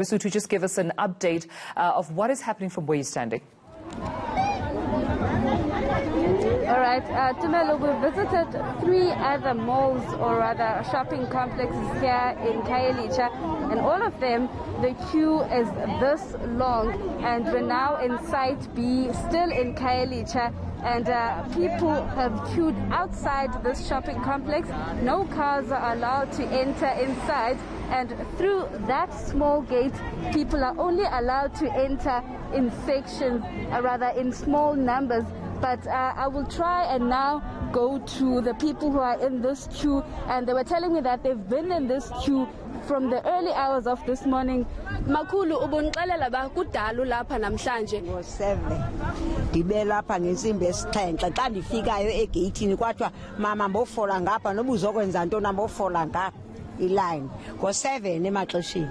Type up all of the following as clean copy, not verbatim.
So to just give us an update of what is happening from where you're standing. All right, Tumelo, we visited 3 other malls or rather shopping complexes here in Khayelitsha, and all of them, the queue is this long, and we're now in Site B, still in Khayelitsha, and people have queued outside this shopping complex. No cars are allowed to enter inside, and through that small gate, people are only allowed to enter in sections, rather in small numbers. But I will try and now go to the people who are in this queue, and they were telling me that they've been in this queue from the early hours of this morning. Makhulu ubonixelela ba kudalu lapha namhlanje ngo7 ndibe lapha ngensimbi yesixhenxe xa ndifikayo egeyithini kwathiwa mama mbofola ngapha noba uzokwenza ntona mbofola ngapha iline ngo7 emaxesheni.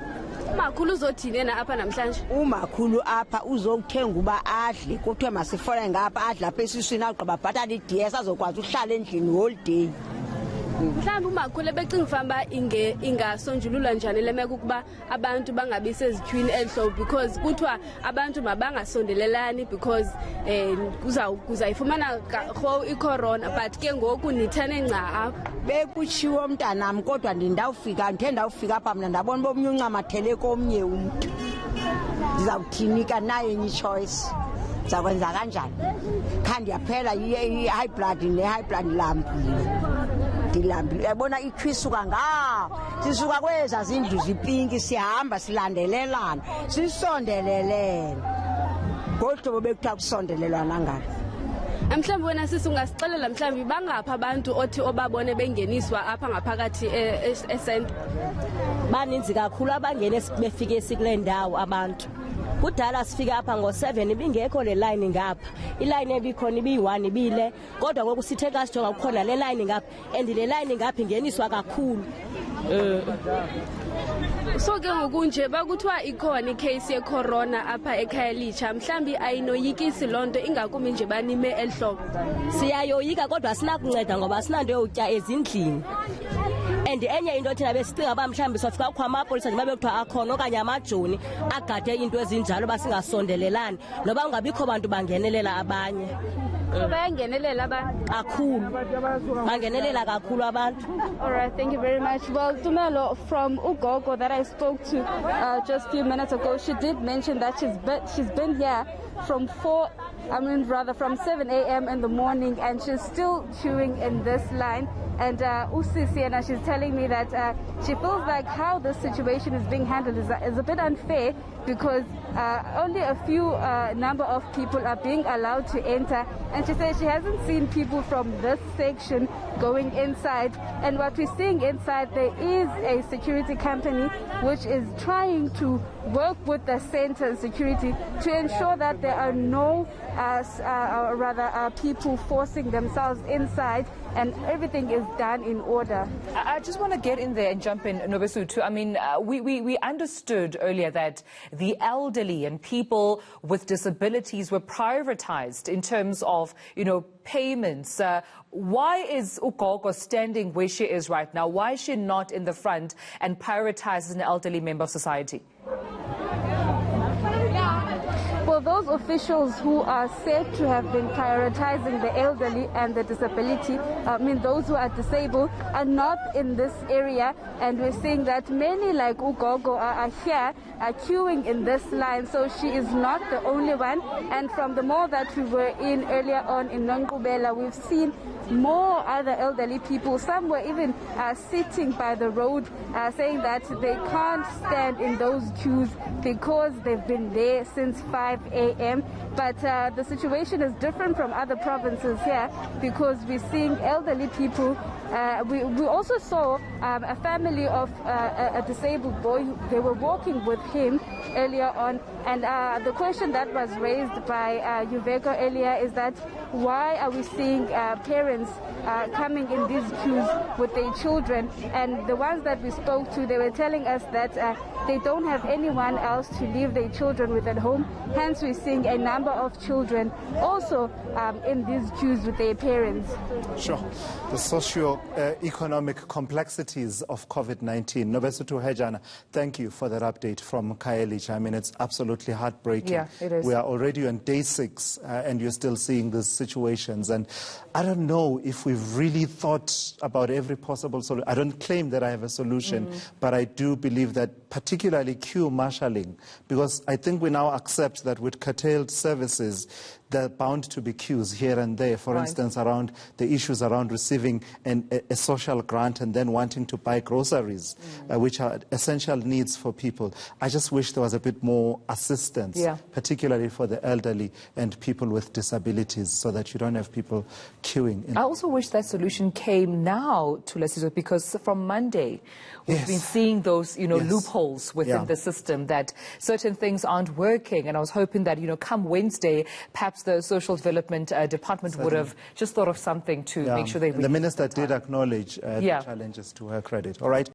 Umakhulu uzothini na apha namhlanje? Umakhulu apha uzokuthenga uba adle kuthiwe masifole ngapha adla apha esiswini agqiba bhatala iDS azokwazi uhlala endlini whole day. Mhlawumbe umakhulu ebecinga ufamba ingasonjululwa njani le meko ukuba abantu bangabi sezityhwini ehlobo, because kuthiwa abantu mabangasondelelani because kuzayifumana rho icorona, but ke ngoku nithane ngca apha. Bekutshiwo mntanam kodwa ndindawufika apha mna ndabona uba omnye uncamathele komnye umntu. Ndizawuthinika nayo enye ichoice. Ndizakwenza kanjani? Kha ndiyaphela i-high blood ne-high blood ndilambile. Yabona ikhwisuka sisuka kweza zindlu zipinki sihamba silandelelana sisondelelene ngohlobo bekuthiwa kusondelelwana ngani. Mhlawumbe wena sisi ungasixelela mhlawumbe bangapha abantu othi obabone bengeniswa apha ngaphakathi esenta? Baninzi kakhulu abangene befike sikule ndawo abantu. Kudala sifika apha ngo7 ibingekho le line ngapha. Iline ebikhona ibi1 ibile, kodwa ngoku sithe xa sijonga kukhona le line ngapha, and le line ngapha ingeniswa kakhulu. So ke ngoku nje bakuthiwa ikhona icase yecorona apha eKhayelitsha, mhlambi ayinoyikisi lonto ingakumbi nje banime ehlobo. Siyayoyika kodwa sinakunceda ngoba sinanto yotya ezindlini. And enye into thina besicinga ba mhlambi sofika kukho amapolisa nje babekuthiwa akhona okanye amajoni agade into ezinjalo basingasondelelani noba ungabikho bantu bangenelela abanye. Bayangenelela abantu kakhulu, bangenelela kakhulu abantu. All right, thank you very much. Well, Tumelo, from Ugogo that I spoke to just a few minutes ago, she did mention that she's been here from from 7 a.m. in the morning, and she's still queuing in this line. And Usisiana, she's telling me that she feels like how this situation is being handled is a bit unfair, because only a few number of people are being allowed to enter. And she says she hasn't seen people from this section going inside. And what we're seeing inside, there is a security company which is trying to work with the center security to ensure that there are no people forcing themselves inside, and everything is done in order. I just want to get in there and jump in, Nobesuthu. I mean, we understood earlier that the elderly and people with disabilities were prioritized in terms of, payments. Why is Ugogo standing where she is right now? Why is she not in the front and prioritized as an elderly member of society? Well, those officials who are said to have been prioritizing the elderly and the disability, those who are disabled, are not in this area. And we're seeing that many like Ugogo are here, are queuing in this line. So she is not the only one. And from the mall that we were in earlier on in Nonkubela, we've seen more other elderly people. Some were even sitting by the road, saying that they can't stand in those queues because they've been there since 5 a.m. But the situation is different from other provinces here, because we're seeing elderly people. We also saw a family of a disabled boy. They were walking with him earlier on, and the question that was raised by Uveko earlier is that why are we seeing parents coming in these queues with their children? And the ones that we spoke to, they were telling us that they don't have anyone else to leave their children with at home. Hence, we're seeing a number of children also in these queues with their parents. Sure. The socio socio-economic complexities of COVID-19. Nobesuthu Hejana, thank you for that update from Khayelitsha. I mean, it's absolutely heartbreaking. Yeah, it is. We are already on day 6, and you're still seeing these situations. And I don't know if we've really thought about every possible solution. I don't claim that I have a solution, but I do believe that particularly queue marshalling, because I think we now accept that with curtailed services, there are bound to be queues here and there, for instance, around the issues around receiving a social grant and then wanting to buy groceries, which are essential needs for people. I just wish there was a bit more assistance, particularly for the elderly and people with disabilities, so that you don't have people queuing. I also wish that solution came now to Lesotho, because from Monday we've been seeing those, loopholes within the system, that certain things aren't working. And I was hoping that, come Wednesday, perhaps the Social Development Department would have just thought of something to make sure they... The Minister did acknowledge the challenges, to her credit. All right.